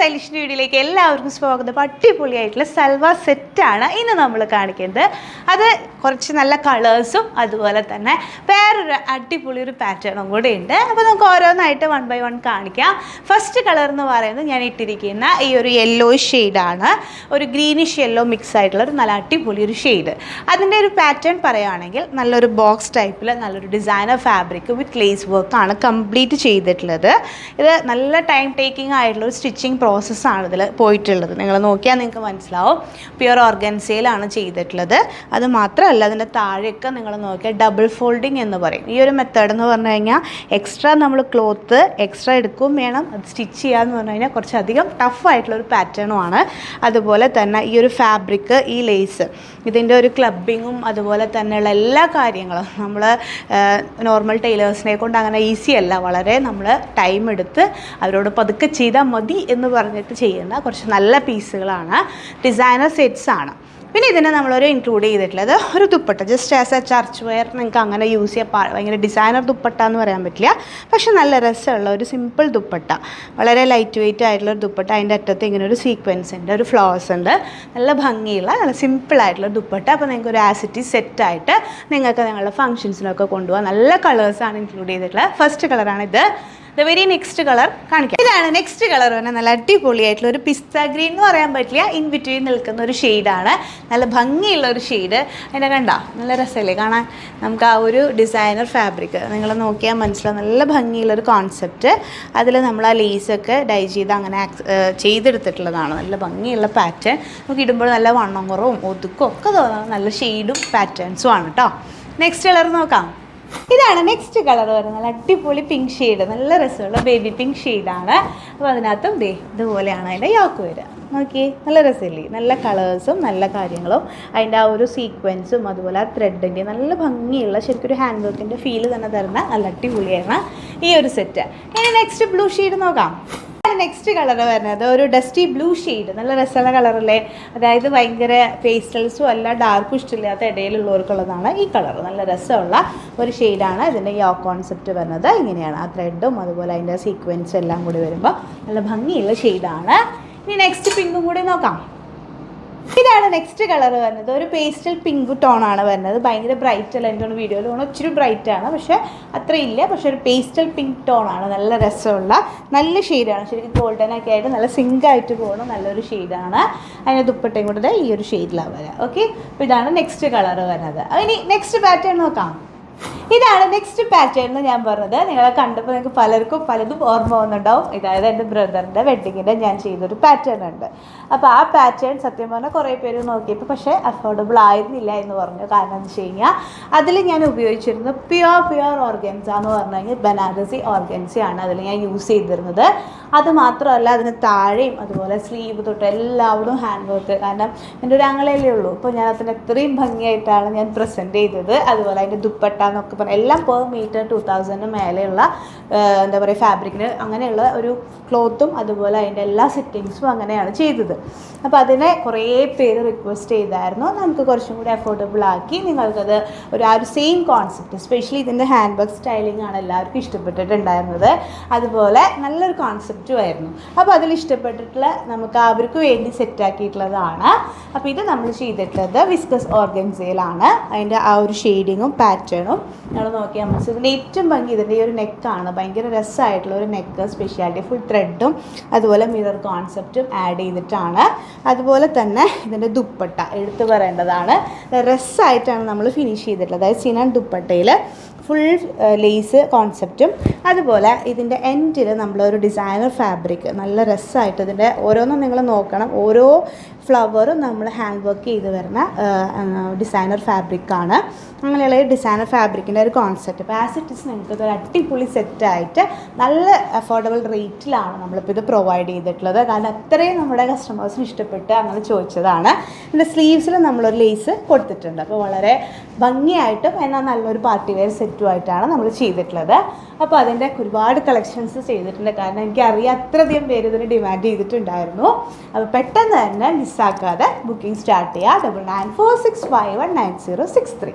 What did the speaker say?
Stylish വീഡിയോയിലേക്ക് എല്ലാവർക്കും സ്വാഗതം. അടിപൊളിയായിട്ടുള്ള സൽവാർ സെറ്റാണ് ഇന്ന് നമ്മൾ കാണിക്കുന്നത്. അത് കുറച്ച് നല്ല കളേഴ്സും അതുപോലെ തന്നെ വേറൊരു അടിപൊളി ഒരു പാറ്റേണും കൂടെ ഉണ്ട്. അപ്പോൾ നമുക്ക് ഓരോന്നായിട്ട് 1 by 1 കാണിക്കാം. ഫസ്റ്റ് കളർ എന്ന് പറയുന്നത് ഞാൻ ഇട്ടിരിക്കുന്ന ഈ ഒരു യെല്ലോ ഷെയ്ഡാണ്. ഒരു ഗ്രീനിഷ് യെല്ലോ മിക്സ് ആയിട്ടുള്ള ഒരു നല്ല അടിപൊളി ഒരു ഷെയ്ഡ്. അതിൻ്റെ ഒരു പാറ്റേൺ പറയുകയാണെങ്കിൽ നല്ലൊരു ബോക്സ് ടൈപ്പിൽ നല്ലൊരു ഡിസൈനർ ഫാബ്രിക് വിത്ത് ലേസ് വർക്കാണ് കംപ്ലീറ്റ് ചെയ്തിട്ടുള്ളത്. ഇത് നല്ല ടൈം ടേക്കിംഗ് ആയിട്ടുള്ള ഒരു സ്റ്റിച്ചിങ് പ്രോസസ്സാണ് ഇതിൽ പോയിട്ടുള്ളത്. നിങ്ങൾ നോക്കിയാൽ നിങ്ങൾക്ക് മനസ്സിലാവും. പ്യുർ ഓർഗൻസയിലാണ് ചെയ്തിട്ടുള്ളത്. അത് മാത്രമല്ല അതിൻ്റെ താഴെയൊക്കെ നിങ്ങൾ നോക്കിയാൽ ഡബിൾ ഫോൾഡിങ് എന്ന് പറയും. ഈ ഒരു മെത്തേഡ് എന്ന് പറഞ്ഞു കഴിഞ്ഞാൽ എക്സ്ട്രാ നമ്മൾ ക്ലോത്ത് എക്സ്ട്രാ എടുക്കുകയും വേണം. അത് സ്റ്റിച്ച് ചെയ്യാമെന്ന് പറഞ്ഞു കഴിഞ്ഞാൽ കുറച്ചധികം ടഫായിട്ടുള്ളൊരു പാറ്റേണുമാണ്. അതുപോലെ തന്നെ ഈ ഒരു ഫാബ്രിക്, ഈ ലേസ്, ഇതിൻ്റെ ഒരു ക്ലബിങ്ങും അതുപോലെ തന്നെയുള്ള എല്ലാ കാര്യങ്ങളും നമ്മൾ നോർമൽ ടൈലേഴ്സിനെ കൊണ്ട് അങ്ങനെ ഈസി അല്ല. വളരെ നമ്മൾ ടൈം എടുത്ത് അവരോട് പതുക്കെ ചെയ്താൽ മതി എന്ന് പറഞ്ഞിട്ട് ചെയ്യുന്ന കുറച്ച് നല്ല പീസുകളാണ്. ഡിസൈനർ സെറ്റ്സ് ആണ്. പിന്നെ ഇതിനെ നമ്മളൊരു ഇൻക്ലൂഡ് ചെയ്തിട്ടുള്ളത് ഒരു dupatta, just as a church wear നിങ്ങൾക്ക് അങ്ങനെ യൂസ് ചെയ്യാം. ഭയങ്കര ഡിസൈനർ ദുപ്പട്ട എന്ന് പറയാൻ പറ്റില്ല, പക്ഷെ നല്ല രസമുള്ള ഒരു സിമ്പിൾ ദുപ്പട്ട, വളരെ ലൈറ്റ് വെയിറ്റ് ആയിട്ടുള്ള ഒരു ദുപ്പട്ട. അതിൻ്റെ അറ്റത്ത് ഇങ്ങനെ ഒരു സീക്വൻസ് ഉണ്ട്, ഒരു ഫ്ലവേഴ്സ് ഉണ്ട്, നല്ല ഭംഗിയുള്ള നല്ല സിമ്പിളായിട്ടുള്ള ദുപ്പട്ട. അപ്പോൾ നിങ്ങൾക്ക് ഒരു ആസിറ്റി സെറ്റായിട്ട് നിങ്ങൾക്ക് നിങ്ങളുടെ ഫംഗ്ഷൻസിനൊക്കെ കൊണ്ടുപോകാം. നല്ല കളേഴ്സാണ് ഇൻക്ലൂഡ് ചെയ്തിട്ടുള്ളത്. ഫസ്റ്റ് കളറാണിത്. ദ വെരി നെക്സ്റ്റ് കളർ കാണിക്കാം. ഇതാണ് നെക്സ്റ്റ് കളർ പറഞ്ഞാൽ നല്ല അടിപൊളിയായിട്ടുള്ള ഒരു പിസ്ത ഗ്രീൻ എന്ന് പറയാൻ പറ്റില്ല, ഇൻ ബിറ്റ്വീൻ നിൽക്കുന്ന ഒരു ഷെയ്ഡാണ്. നല്ല ഭംഗിയുള്ള ഒരു ഷെയ്ഡ്. അതിനെ കണ്ട നല്ല രസമല്ലേ കാണാൻ. നമുക്ക് ആ ഒരു ഡിസൈനർ ഫാബ്രിക് നിങ്ങൾ നോക്കിയാൽ മനസ്സിലാവും. നല്ല ഭംഗിയുള്ളൊരു കോൺസെപ്റ്റ്. അതിൽ നമ്മൾ ആ ലേസൊക്കെ ഡൈ ചെയ്ത് അങ്ങനെ ചെയ്തെടുത്തിട്ടുള്ളതാണ്. നല്ല ഭംഗിയുള്ള പാറ്റേൺ. നമുക്ക് ഇടുമ്പോൾ നല്ല വണ്ണം കുറവും ഒതുക്കും ഒക്കെ തോന്നുന്നത് നല്ല ഷെയ്ഡും പാറ്റേൺസും ആണ് കേട്ടോ. നെക്സ്റ്റ് കളർ നോക്കാം. ഇതാണ് നെക്സ്റ്റ് കളർ വരുന്നത്. നല്ല അടിപൊളി പിങ്ക് ഷെയ്ഡ്, നല്ല രസമുള്ള ബേബി പിങ്ക് ഷെയ്ഡാണ്. അപ്പോൾ അതിനകത്തും ഇതുപോലെയാണ് അതിൻ്റെ യോക്ക് വരിക. നോക്കി നല്ല രസമില്ലേ. നല്ല കളേഴ്സും നല്ല കാര്യങ്ങളും അതിൻ്റെ ആ ഒരു സീക്വൻസും അതുപോലെ ആ ത്രെഡിൻ്റെ നല്ല ഭംഗിയുള്ള ശരിക്കും ഒരു ഹാൻഡ് വർക്കിൻ്റെ ഫീൽ തന്നെ തരുന്ന നല്ല അടിപൊളിയാണ് ഈ ഒരു സെറ്റ്. ഇനി നെക്സ്റ്റ് ബ്ലൂ ഷെയ്ഡ് നോക്കാം. നെക്സ്റ്റ് കളർ വരുന്നത് ഒരു ഡസ്റ്റി ബ്ലൂ ഷെയ്ഡ്. നല്ല രസമുള്ള കളറല്ലേ. അതായത് ഭയങ്കര പേസ്റ്റൽസും അല്ല ഡാർക്കും ഇഷ്ടമില്ലാത്ത ഇടയിലുള്ളവർക്കുള്ളതാണ് ഈ കളർ. നല്ല രസമുള്ള ഒരു ഷെയ്ഡാണ്. ഇതിൻ്റെ ഈ കോൺസെപ്റ്റ് വരുന്നത് ഇങ്ങനെയാണ്. ആ ത്രെഡും അതുപോലെ അതിൻ്റെ സീക്വൻസും എല്ലാം കൂടി വരുമ്പോൾ നല്ല ഭംഗിയുള്ള ഷെയ്ഡാണ്. ഇനി നെക്സ്റ്റ് പിങ്കും കൂടി നോക്കാം. ഇതാണ് നെക്സ്റ്റ് കളർ വരുന്നത്. ഒരു പേസ്റ്റൽ പിങ്ക് ടോണാണ് വരുന്നത്. ഭയങ്കര ബ്രൈറ്റ് അല്ല, എൻ്റെ വീഡിയോയിൽ തോന്നുന്നു ഇച്ചിരി ബ്രൈറ്റ് ആണ്, പക്ഷേ അത്ര ഇല്ല. പക്ഷേ ഒരു പേസ്റ്റൽ പിങ്ക് ടോണാണ്. നല്ല രസമുള്ള നല്ല ഷെയ്ഡാണ്. ശരിക്കും ഗോൾഡനൊക്കെ ആയിട്ട് നല്ല സിങ്കായിട്ട് പോകണം നല്ലൊരു ഷെയ്ഡാണ്. അതിൻ്റെ ദുപ്പട്ടയും കൂടെ ഈ ഒരു ഷെയ്ഡിലാണ് വരിക. ഓക്കെ, അപ്പോൾ ഇതാണ് നെക്സ്റ്റ് കളർ വരുന്നത്. ഇനി നെക്സ്റ്റ് പാറ്റേൺ നോക്കാം. ഇതാണ് നെക്സ്റ്റ് പാറ്റേൺ എന്ന് ഞാൻ പറഞ്ഞത്. നിങ്ങളെ കണ്ടപ്പോൾ നിങ്ങൾക്ക് പലർക്കും പലതും ഓർമ്മ വന്നിട്ടുണ്ടാവും. ഇതായത് എൻ്റെ ബ്രദറിൻ്റെ വെഡ്ഡിങ്ങിൻ്റെ ഞാൻ ചെയ്തൊരു പാറ്റേൺ ഉണ്ട്. അപ്പോൾ ആ പാറ്റേൺ സത്യം പറഞ്ഞാൽ കുറേ പേര് നോക്കിയപ്പോൾ പക്ഷേ അഫോർഡബിൾ ആയിരുന്നില്ല എന്ന് പറഞ്ഞു. കാരണം എന്ന് വെച്ച് കഴിഞ്ഞാൽ അതിൽ ഞാൻ ഉപയോഗിച്ചിരുന്നത് പ്യുവർ ഓർഗൻസ എന്ന് പറഞ്ഞു കഴിഞ്ഞാൽ ബനാറസി ഓർഗൻസയാണ് അതിൽ ഞാൻ യൂസ് ചെയ്തിരുന്നത്. അത് മാത്രമല്ല അതിന് താഴെയും അതുപോലെ സ്ലീവ് തൊട്ട് എല്ലാവരും ഹാൻഡ് വർക്ക്. കാരണം എൻ്റെ ഒരു ആങ്ങളയല്ലേ ഉള്ളൂ. അപ്പോൾ ഞാൻ അതിന് എത്രയും ഭംഗിയായിട്ടാണ് ഞാൻ പ്രസൻറ്റ് ചെയ്തത്. അതുപോലെ അതിൻ്റെ ദുപ്പട്ട എന്നൊക്കെ പറഞ്ഞാൽ എല്ലാം പെർ മീറ്റർ 2000 മേലെയുള്ള എന്താ പറയുക ഫാബ്രിക്കിന് അങ്ങനെയുള്ള ഒരു ക്ലോത്തും അതുപോലെ അതിൻ്റെ എല്ലാ സെറ്റിങ്സും അങ്ങനെയാണ് ചെയ്തത്. അപ്പോൾ അതിനെ കുറേ പേര് റിക്വസ്റ്റ് ചെയ്തായിരുന്നു നമുക്ക് കുറച്ചും കൂടി അഫോർഡബിൾ ആക്കി നിങ്ങൾക്കത് ആ ഒരു സെയിം കോൺസെപ്റ്റ്, സ്പെഷ്യലി ഇതിൻ്റെ ഹാൻഡ് ബാഗ് സ്റ്റൈലിംഗ് ആണ് എല്ലാവർക്കും ഇഷ്ടപ്പെട്ടിട്ടുണ്ടായിരുന്നത്. അതുപോലെ നല്ലൊരു കോൺസെപ്റ്റും ആയിരുന്നു. അപ്പോൾ അതിൽ ഇഷ്ടപ്പെട്ടിട്ടുള്ള നമുക്ക് അവർക്ക് വേണ്ടി സെറ്റാക്കിയിട്ടുള്ളതാണ്. അപ്പോൾ ഇത് നമ്മൾ ചെയ്തിട്ടുള്ളത് വിസ്കസ് ഓർഗൻസയിലാണ്. അതിൻ്റെ ആ ഒരു ഷെയ്ഡിങ്ങും പാറ്റേണും നമ്മൾ നോക്കിയാൽ മനസ്സിൽ. ഇതിൻ്റെ ഏറ്റവും ഭംഗി ഇതിൻ്റെ ഈ ഒരു നെക്കാണ്. ഭയങ്കര രസമായിട്ടുള്ള ഒരു നെക്ക്, സ്പെഷ്യാലിറ്റി ഫുൾ ത്രെഡും അതുപോലെ മിറർ കോൺസെപ്റ്റും ആഡ് ചെയ്തിട്ടാണ്. അതുപോലെ തന്നെ ഇതിൻ്റെ ദുപ്പട്ട എടുത്തു പറയേണ്ടതാണ്. രസമായിട്ടാണ് നമ്മൾ ഫിനിഷ് ചെയ്തിട്ടുള്ളത്. അതായത് സിനൺ ദുപ്പട്ടയിൽ ഫുൾ ലേസ് കോൺസെപ്റ്റും അതുപോലെ ഇതിൻ്റെ എൻഡിൽ നമ്മളൊരു ഡിസൈനർ ഫാബ്രിക് നല്ല രസമായിട്ട് ഇതിൻ്റെ ഓരോന്നും നിങ്ങൾ നോക്കണം. ഓരോ ഫ്ലവറും നമ്മൾ ഹാൻഡ് വർക്ക് ചെയ്ത് വരുന്ന ഡിസൈനർ ഫാബ്രിക്കാണ്. അങ്ങനെയുള്ള ഈ ഡിസൈനർ ഫാബ്രിക്കിൻ്റെ ഒരു കോൺസെപ്റ്റ്. അപ്പോൾ ആസ് ഇറ്റ് ഇസ് നിങ്ങൾക്ക് ഇതൊരു അടിപൊളി സെറ്റായിട്ട് നല്ല അഫോർഡബിൾ റേറ്റിലാണ് നമ്മളിപ്പോൾ ഇത് പ്രൊവൈഡ് ചെയ്തിട്ടുള്ളത്. കാരണം അത്രയും നമ്മുടെ കസ്റ്റമേഴ്സിന് ഇഷ്ടപ്പെട്ട് അങ്ങനെ ചോദിച്ചതാണ്. ഇതിൻ്റെ സ്ലീവ്സിൽ നമ്മളൊരു ലേസ് കൊടുത്തിട്ടുണ്ട്. അപ്പോൾ വളരെ ഭംഗിയായിട്ടും എന്നാൽ നല്ലൊരു പാർട്ടി വെയർ സെറ്റുമായിട്ടാണ് നമ്മൾ ചെയ്തിട്ടുള്ളത്. അപ്പോൾ അതിൻ്റെ ഒരുപാട് കളക്ഷൻസ് ചെയ്തിട്ടുണ്ട്. കാരണം എനിക്കറിയാം അത്രയധികം പേര് ഇതിന് ഡിമാൻഡ് ചെയ്തിട്ടുണ്ടായിരുന്നു. അപ്പോൾ പെട്ടെന്ന് തന്നെ മിസ്സാക്കാതെ ബുക്കിംഗ് സ്റ്റാർട്ട് ചെയ്യുക. 9946519063.